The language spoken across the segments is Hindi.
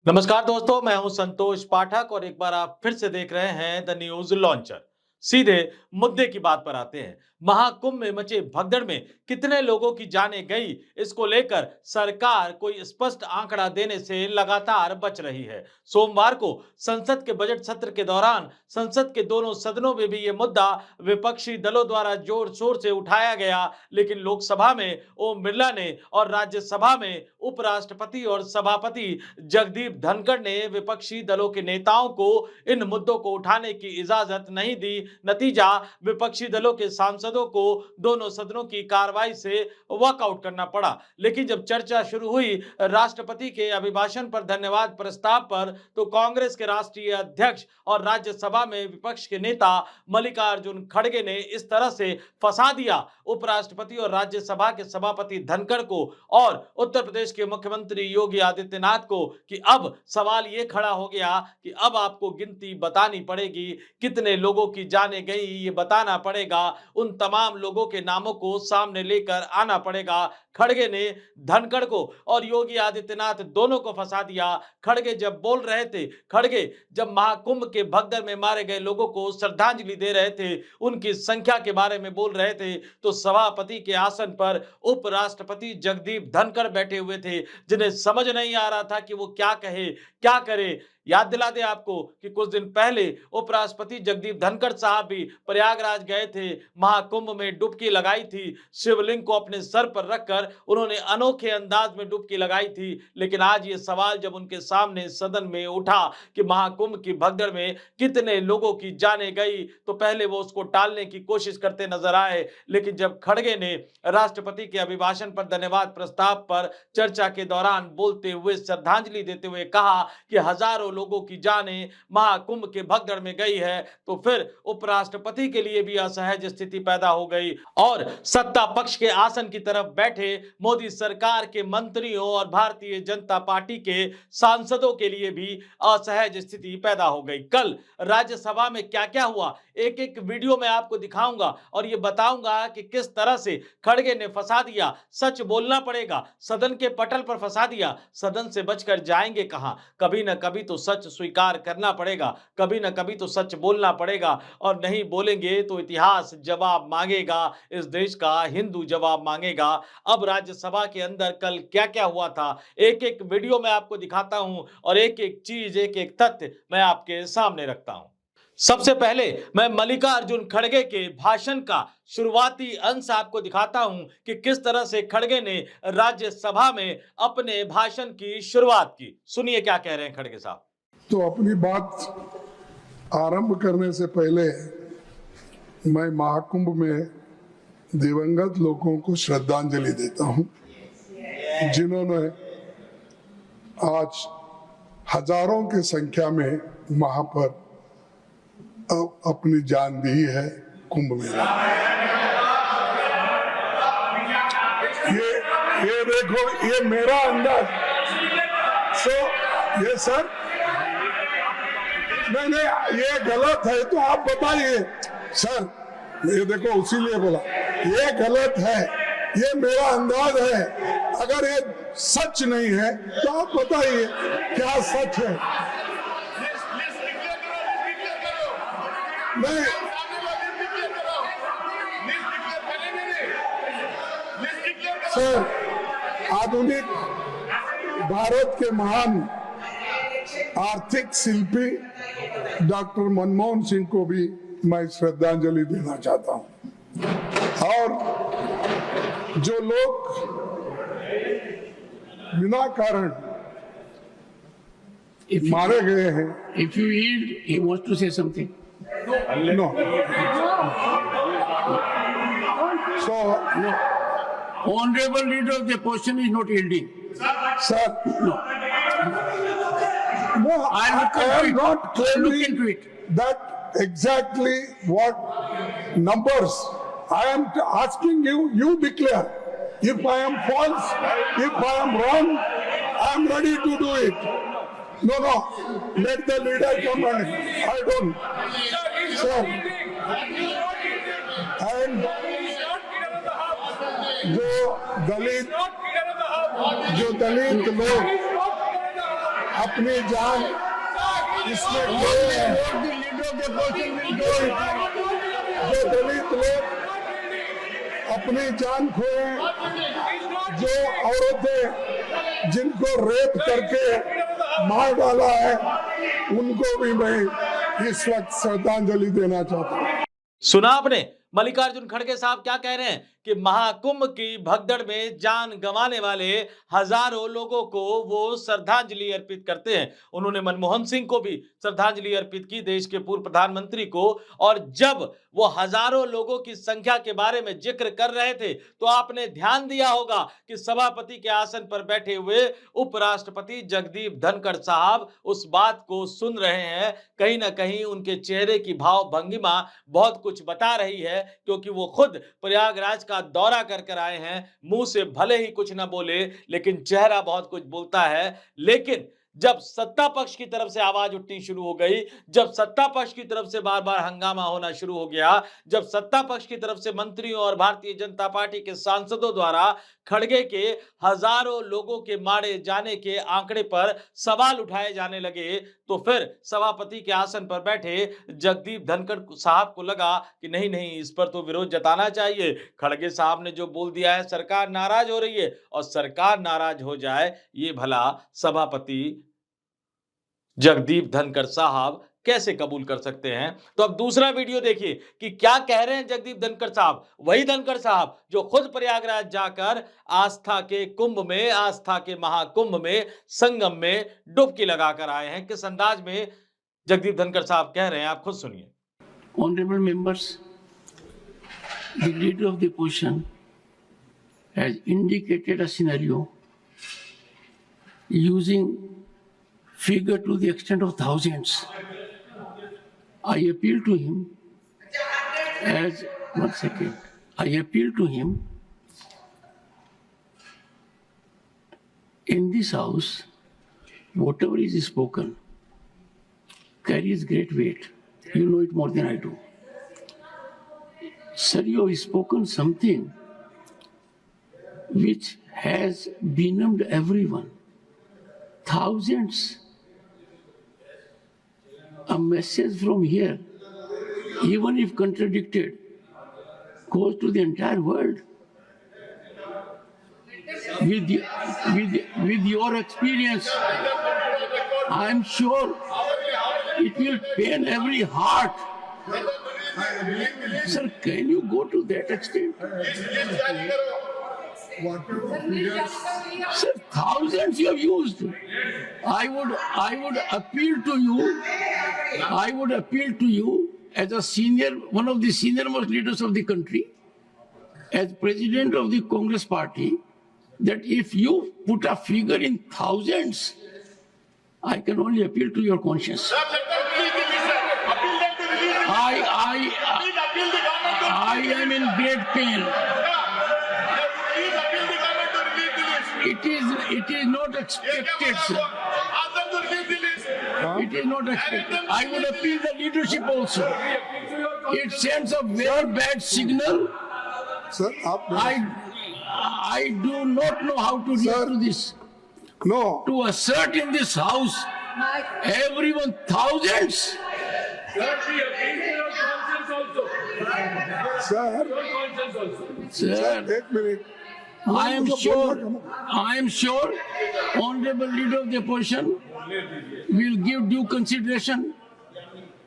नमस्कार दोस्तों, मैं हूं संतोष पाठक और एक बार आप फिर से देख रहे हैं द न्यूज लॉन्चर। सीधे मुद्दे की बात पर आते हैं। महाकुंभ में मचे भगदड़ में कितने लोगों की जानें गई, इसको लेकर सरकार कोई स्पष्ट आंकड़ा देने से लगातार बच रही है। सोमवार को संसद के बजट सत्र के दौरान संसद के दोनों सदनों में भी ये मुद्दा विपक्षी दलों द्वारा जोर शोर से उठाया गया, लेकिन लोकसभा में ओम बिरला ने और राज्यसभा में उपराष्ट्रपति और सभापति जगदीप धनखड़ ने विपक्षी दलों के नेताओं को इन मुद्दों को उठाने की इजाजत नहीं दी। नतीजा, विपक्षी दलों के सांसदों को दोनों सदनों की कार्रवाई से वॉकआउट करना पड़ा। लेकिन जब चर्चा शुरू हुई राष्ट्रपति के अभिभाषण पर धन्यवाद प्रस्ताव पर, तो कांग्रेस के राष्ट्रीय अध्यक्ष और राज्यसभा में विपक्ष के नेता मल्लिकार्जुन खड़गे ने इस तरह से फंसा दिया उपराष्ट्रपति और राज्यसभा के सभापति धनखड़ को और उत्तर प्रदेश के मुख्यमंत्री योगी आदित्यनाथ को कि अब सवाल ये खड़ा हो गया कि अब आपको गिनती बतानी पड़ेगी, कितने लोगों की जाने गई ये बताना पड़ेगा, उन तमाम लोगों के नामों को सामने लेकर आना पड़ेगा। खड़गे ने धनखड़ को और योगी आदित्यनाथ दोनों को फंसा दिया। खड़गे जब बोल रहे थे, खड़गे जब महाकुंभ के भगदड़ में मारे गए लोगों को श्रद्धांजलि दे रहे थे, उनकी संख्या के बारे में बोल रहे थे, तो सभापति के आसन पर उपराष्ट्रपति जगदीप धनखड़ बैठे हुए थे, जिन्हें समझ नहीं आ रहा था कि वो क्या कहे, क्या करे। याद दिला दे आपको कि कुछ दिन पहले उपराष्ट्रपति जगदीप धनखड़ साहब भी प्रयागराज गए थे, महाकुंभ में डुबकी लगाई थी, शिवलिंग को अपने सर पर रखकर उन्होंने अनोखे अंदाज में डुबकी लगाई थी। लेकिन आज ये सवाल जब उनके सामने सदन में उठा कि महाकुंभ की भगदड़ में कितने लोगों की जाने गई, तो पहले वो उसको टालने की कोशिश करते नजर आए। लेकिन जब खड़गे ने राष्ट्रपति के अभिभाषण पर धन्यवाद प्रस्ताव पर चर्चा के दौरान बोलते हुए, श्रद्धांजलि देते हुए कहा कि हजारों लोगों की जानें महाकुंभ के भगदड़ में गई है, तो फिर उपराष्ट्रपति के लिए भी असहज स्थिति पैदा हो गई और सत्ता पक्ष के आसन की तरफ बैठे मोदी सरकार के मंत्रियों और भारतीय जनता पार्टी के सांसदों के लिए भी असहज स्थिति पैदा हो गई। कल राज्यसभा में क्या क्या हुआ, एक एक वीडियो में आपको दिखाऊंगा और ये बताऊंगा कि किस तरह से खड़गे ने फंसा दिया। सच बोलना पड़ेगा, सदन के पटल पर फंसा दिया, सदन से बचकर जाएंगे कहां। कभी ना कभी तो सच स्वीकार करना पड़ेगा, कभी ना कभी तो सच बोलना पड़ेगा, और नहीं बोलेंगे तो इतिहास जवाब मांगेगा, इस देश का हिंदू जवाब मांगेगा। अब राज्यसभा के अंदर कल क्या क्या हुआ था, एक एक वीडियो में आपको दिखाता हूं और एक एक चीज, एक एक तथ्य मैं आपके सामने रखता हूं। सबसे पहले मैं मल्लिकार्जुन खड़गे के भाषण का शुरुआती अंश आपको दिखाता हूं कि किस तरह से खड़गे ने राज्यसभा में अपने भाषण की शुरुआत की। सुनिए क्या कह रहे हैं खड़गे साहब। तो अपनी बात आरंभ करने से पहले मैं महाकुंभ में दिवंगत लोगों को श्रद्धांजलि देता हूं, जिन्होंने आज हजारों की संख्या में वहां पर अपनी जान दी है कुंभ मेला। ये देखो, ये मेरा अंदाज। ये सर, नहीं, ये गलत है तो आप बताइए सर। ये देखो, उसीलिए बोला ये गलत है, ये मेरा अंदाज है। अगर ये सच नहीं है तो आप बताइए क्या सच है। नहीं, सर, आधुनिक भारत के महान आर्थिक शिल्पी डॉक्टर मनमोहन सिंह को भी मैं श्रद्धांजलि देना चाहता हूं। और जो लोग बिना कारण मारे गए हैं। If you yield, he wants to say something. No. So, No. Honorable leader, the question is not yielding. sir, No. no, I am not Look claiming into it. that exactly what numbers. I am asking you, you declare. If I am false, if I am wrong, I am ready to do it. No, let the leader come and I don't. Sir, and जो दलित लोग अपनी जान इसमें जो दलित लोग अपनी जान खोए, जो औरतें जिनको रेप करके मार डाला है, उनको भी मैं इस वक्त श्रद्धांजलि देना चाहता हूँ। सुना आपने मल्लिकार्जुन खड़गे साहब क्या कह रहे हैं कि महाकुंभ की भगदड़ में जान गंवाने वाले हजारों लोगों को वो श्रद्धांजलि अर्पित करते हैं। उन्होंने मनमोहन सिंह को भी श्रद्धांजलि अर्पित की, देश के पूर्व प्रधानमंत्री को। और जब वो हजारों लोगों की संख्या के बारे में जिक्र कर रहे थे तो आपने ध्यान दिया होगा कि सभापति के आसन पर बैठे हुए उपराष्ट्रपति जगदीप धनखड़ साहब उस बात को सुन रहे हैं। कहीं ना कहीं उनके चेहरे की भाव भंगिमा बहुत कुछ बता रही है, क्योंकि वो खुद प्रयागराज का दौरा कर आए हैं। मुंह से भले ही कुछ ना बोले, लेकिन चेहरा बहुत कुछ बोलता है। लेकिन जब सत्ता पक्ष की तरफ से आवाज उठनी शुरू हो गई, जब सत्ता पक्ष की तरफ से बार बार हंगामा होना शुरू हो गया, जब सत्ता पक्ष की तरफ से मंत्रियों और भारतीय जनता पार्टी के सांसदों द्वारा खड़गे के हजारों लोगों के मारे जाने के आंकड़े पर सवाल उठाए जाने लगे, तो फिर सभापति के आसन पर बैठे जगदीप धनखड़ साहब को लगा कि नहीं नहीं, इस पर तो विरोध जताना चाहिए। खड़गे साहब ने जो बोल दिया है, सरकार नाराज हो रही है, और सरकार नाराज हो जाए ये भला सभापति जगदीप धनखड़ साहब कैसे कबूल कर सकते हैं। तो अब दूसरा वीडियो देखिए कि क्या कह रहे हैं जगदीप धनखड़ साहब, वही धनखड़ साहब जो खुद प्रयागराज जाकर आस्था के कुंभ में, आस्था के महाकुंभ में, संगम में डुबकी लगाकर आए हैं। किस अंदाज में जगदीप धनखड़ साहब कह रहे हैं, आप खुद सुनिए। Honorable members, the leader of the opposition has indicated a scenario using figure to the extent of thousands. I appeal to him as, one second, I appeal to him in this house, whatever is spoken carries great weight. You know it more than I do. Sir, you have spoken something which has benumbed everyone. Thousands. A message from here, even if contradicted, goes to the entire world. With your experience, I am sure it will pain every heart. Sir, can you go to that extent? Sir, thousands you have used. I would appeal to you. I would appeal to you as a senior, one of the senior most leaders of the country, as president of the Congress party, that if you put a figure in thousands, I can only appeal to your conscience. I am in great pain. It is not expected, sir. It is not expected. I would appeal the leadership also. It sends a very bad signal. Sir आप I do not know how to react to this. No To assert in this house, everyone, thousands. Sir Sir, एक minute I am sure, Honorable Leader of the Opposition will give due consideration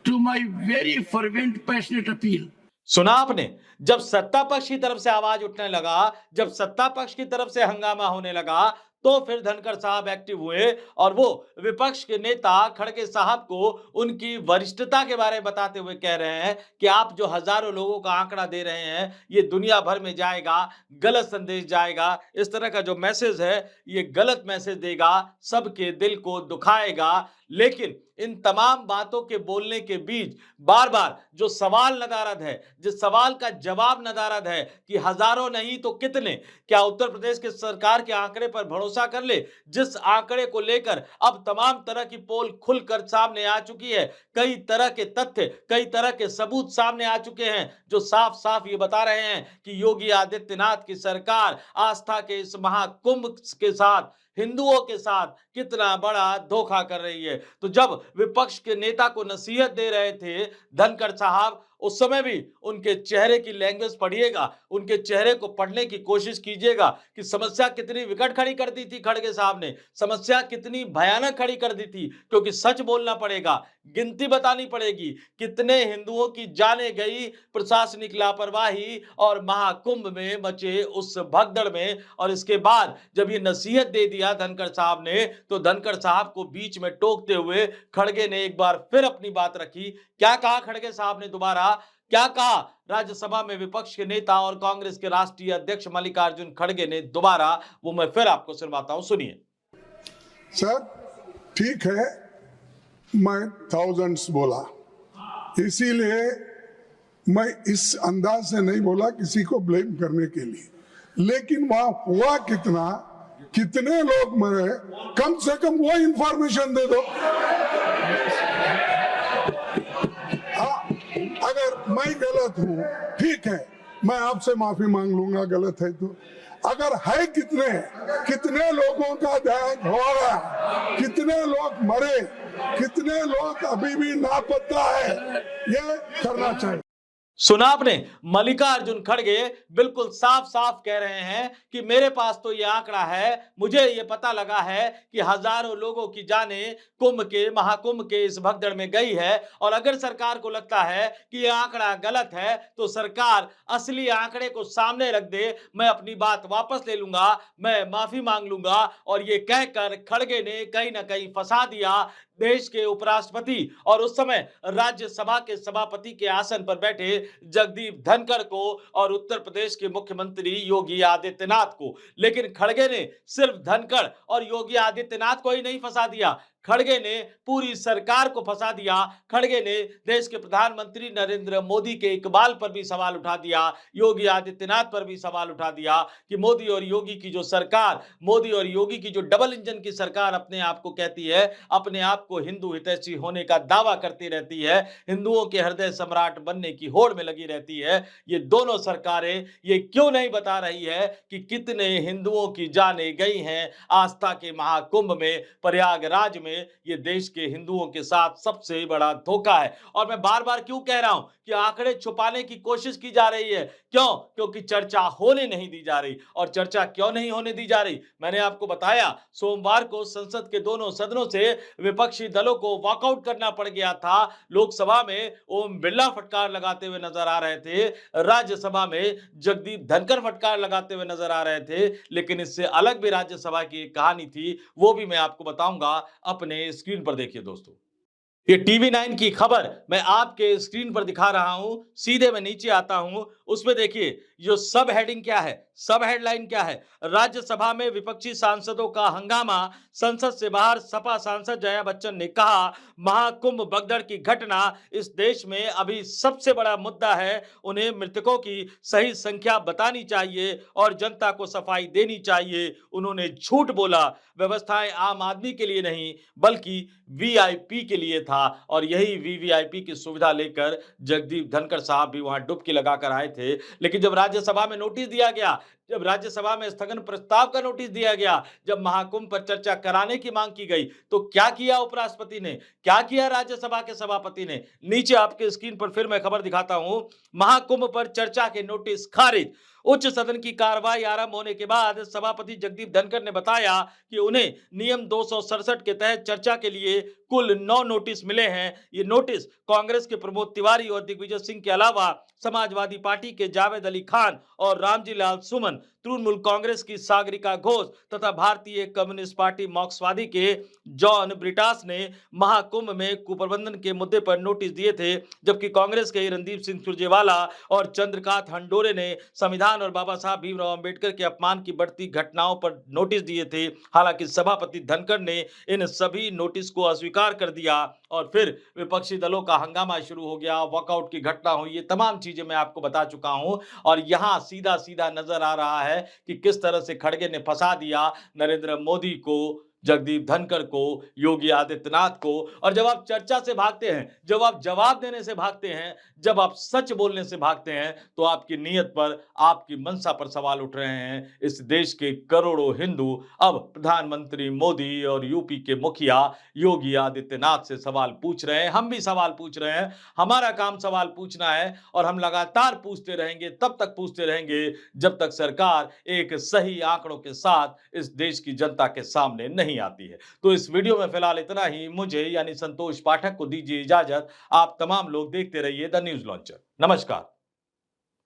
to my very fervent, passionate appeal. सुना आपने, जब सत्ता पक्ष की तरफ से आवाज उठने लगा, जब सत्ता पक्ष की तरफ से हंगामा होने लगा, तो फिर धनखड़ साहब एक्टिव हुए और वो विपक्ष के नेता खड़गे साहब को उनकी वरिष्ठता के बारे में बताते हुए कह रहे हैं कि आप जो हजारों लोगों का आंकड़ा दे रहे हैं, ये दुनिया भर में जाएगा, गलत संदेश जाएगा। इस तरह का जो मैसेज है, ये गलत मैसेज देगा, सबके दिल को दुखाएगा। लेकिन इन तमाम बातों के बोलने के बीच बार बार जो सवाल नदारद है, जिस सवाल का जवाब नदारद है कि हजारों नहीं तो कितने, क्या उत्तर प्रदेश के सरकार के आंकड़े पर भरोसा कर ले, जिस आंकड़े को लेकर अब तमाम तरह की पोल खुलकर सामने आ चुकी है, कई तरह के तथ्य, कई तरह के सबूत सामने आ चुके हैं जो साफ साफ ये बता रहे हैं कि योगी आदित्यनाथ की सरकार आस्था के इस महाकुंभ के साथ हिंदुओं के साथ कितना बड़ा धोखा कर रही है। तो जब विपक्ष के नेता को नसीहत दे रहे थे धनखड़ साहब, उस समय भी उनके चेहरे की लैंग्वेज पढ़िएगा, उनके चेहरे को पढ़ने की कोशिश कीजिएगा कि समस्या कितनी विकट खड़ी कर दी थी खड़गे साहब ने, समस्या कितनी भयानक खड़ी कर दी थी। क्योंकि सच बोलना पड़ेगा, गिनती बतानी पड़ेगी, कितने हिंदुओं की जाने गई प्रशासनिक लापरवाही और महाकुंभ में मचे उस भगदड़ में। और इसके बाद जब ये नसीहत दे दिया धनखड़ साहब ने, तो धनखड़ साहब को बीच में टोकते हुए खड़गे ने एक बार फिर अपनी बात रखी। क्या कहा खड़गे साहब ने दोबारा, क्या कहा राज्यसभा में विपक्ष के नेता और कांग्रेस के राष्ट्रीय अध्यक्ष मल्लिकार्जुन खड़गे ने दोबारा, वो मैं फिर आपको सुनवाता हूं, सुनिए। सर ठीक है, मैं थाउजेंड्स बोला, इसीलिए मैं इस अंदाज से नहीं बोला किसी को ब्लेम करने के लिए, लेकिन वहां हुआ कितना, कितने लोग मरे, कम से कम वो इंफॉर्मेशन दे दो। अगर मैं गलत हूं ठीक है, मैं आपसे माफी मांग लूंगा गलत है तो। अगर है कितने कितने लोगों का देहांत होगा, कितने लोग मरे, कितने लोग अभी भी लापता है, ये करना चाहिए। सुना आपने, मल्लिकार्जुन खड़गे बिल्कुल साफ साफ कह रहे हैं कि मेरे पास तो ये आंकड़ा है, मुझे ये पता लगा है कि हजारों लोगों की जानें कुंभ के महाकुंभ के इस भगदड़ में गई है। और अगर सरकार को लगता है कि ये आंकड़ा गलत है तो सरकार असली आंकड़े को सामने रख दे, मैं अपनी बात वापस ले लूंगा, मैं माफी मांग लूंगा। और ये कहकर खड़गे ने कहीं ना कहीं फंसा दिया देश के उपराष्ट्रपति और उस समय राज्यसभा के सभापति के आसन पर बैठे जगदीप धनखड़ को और उत्तर प्रदेश के मुख्यमंत्री योगी आदित्यनाथ को। लेकिन खड़गे ने सिर्फ धनखड़ और योगी आदित्यनाथ को ही नहीं फंसा दिया, खड़गे ने पूरी सरकार को फंसा दिया। खड़गे ने देश के प्रधानमंत्री नरेंद्र मोदी के इकबाल पर भी सवाल उठा दिया, योगी आदित्यनाथ पर भी सवाल उठा दिया कि मोदी और योगी की जो सरकार, मोदी और योगी की जो डबल इंजन की सरकार अपने आप को कहती है, अपने आप को हिंदू हितैषी होने का दावा करती रहती है, हिंदुओं के हृदय सम्राट बनने की होड़ में लगी रहती है, ये दोनों सरकारें ये क्यों नहीं बता रही है कि कितने हिंदुओं की जानें गई हैं आस्था के महाकुंभ में, प्रयागराज में। ये देश के हिंदुओं के साथ सबसे बड़ा धोखा है। और मैं बार बार क्यों कह रहा हूं कि आंकड़े छुपाने की कोशिश की जा रही है, क्यों? क्योंकि चर्चा होने नहीं दी जा रही। और चर्चा क्यों नहीं होने दी जा रही, मैंने आपको बताया, सोमवार को संसद के दोनों सदनों से विपक्षी दलों को वॉकआउट करना पड़ गया था। लोकसभा में ओम बिरला फटकार लगाते हुए नजर आ रहे थे, राज्यसभा में जगदीप धनखड़ फटकार लगाते हुए नजर आ रहे थे। लेकिन इससे अलग भी राज्यसभा की एक कहानी थी, वो भी मैं आपको बताऊंगा। अपने स्क्रीन पर देखिए दोस्तों, ये टीवी 9 की खबर मैं आपके स्क्रीन पर दिखा रहा हूं। सीधे मैं नीचे आता हूं, उसमें देखिए जो सब हेडिंग क्या है, सब हेडलाइन क्या है। राज्यसभा में विपक्षी सांसदों का हंगामा, संसद से बाहर सपा सांसद जया बच्चन ने कहा महाकुंभ भगदड़ की घटना इस देश में अभी सबसे बड़ा मुद्दा है, उन्हें मृतकों की सही संख्या बतानी चाहिए और जनता को सफाई देनी चाहिए। उन्होंने झूठ बोला, व्यवस्थाएं आम आदमी के लिए नहीं बल्कि वीआईपी के लिए था। और यही वीवीआईपी की सुविधा लेकर जगदीप धनखड़ साहब भी वहां डुबकी लगाकर आए थे। लेकिन जब राज्यसभा में नोटिस दिया गया, जब राज्यसभा में स्थगन प्रस्ताव का नोटिस दिया गया, जब महाकुंभ पर चर्चा कराने की मांग की गई, तो क्या किया उपराष्ट्रपति ने, क्या किया राज्यसभा के सभापति ने? नीचे आपके स्क्रीन पर फिर मैं खबर दिखाता हूं, महाकुंभ पर चर्चा के नोटिस खारिज। उच्च सदन की कार्रवाई आरंभ होने के बाद सभापति जगदीप धनखड़ ने बताया कि उन्हें नियम 267 के तहत चर्चा के लिए कुल 9 नोटिस मिले हैं। ये नोटिस कांग्रेस के प्रमोद तिवारी और दिग्विजय सिंह के अलावा समाजवादी पार्टी के जावेद अली खान और रामजी लाल सुमन, तृणमूल कांग्रेस की सागरिका घोष तथा भारतीय कम्युनिस्ट पार्टी मार्क्सवादी के जॉन ब्रिटास ने महाकुंभ में कुप्रबंधन के मुद्दे पर नोटिस दिए थे। जबकि कांग्रेस के रणदीप सिंह सुरजेवाला और चंद्रकांत हंडोरे ने संविधान और बाबा साहब भीमराव अंबेडकर के अपमान की बढ़ती घटनाओं पर नोटिस दिए थे। हालांकि सभापति धनखड़ ने इन सभी नोटिस को अस्वीकार कर दिया और फिर विपक्षी दलों का हंगामा शुरू हो गया, वॉकआउट की घटना हुई। ये तमाम चीजें मैं आपको बता चुका हूं। और यहां सीधा सीधा नजर आ रहा है कि किस तरह से खड़गे ने फंसा दिया नरेंद्र मोदी को जगदीप धनखड़ को, योगी आदित्यनाथ को। और जब आप चर्चा से भागते हैं, जब आप जवाब देने से भागते हैं, जब आप सच बोलने से भागते हैं, तो आपकी नीयत पर, आपकी मंशा पर सवाल उठ रहे हैं। इस देश के करोड़ों हिंदू अब प्रधानमंत्री मोदी और यूपी के मुखिया योगी आदित्यनाथ से सवाल पूछ रहे हैं। हम भी सवाल पूछ रहे हैं। हमारा काम सवाल पूछना है और हम लगातार पूछते रहेंगे, तब तक पूछते रहेंगे जब तक सरकार एक सही आंकड़ों के साथ इस देश की जनता के सामने नहीं आती है। तो इस वीडियो में फिलहाल इतना ही। मुझे यानी संतोष पाठक को दीजिए इजाजत। आप तमाम लोग देखते रहिए द न्यूज लॉन्चर। नमस्कार।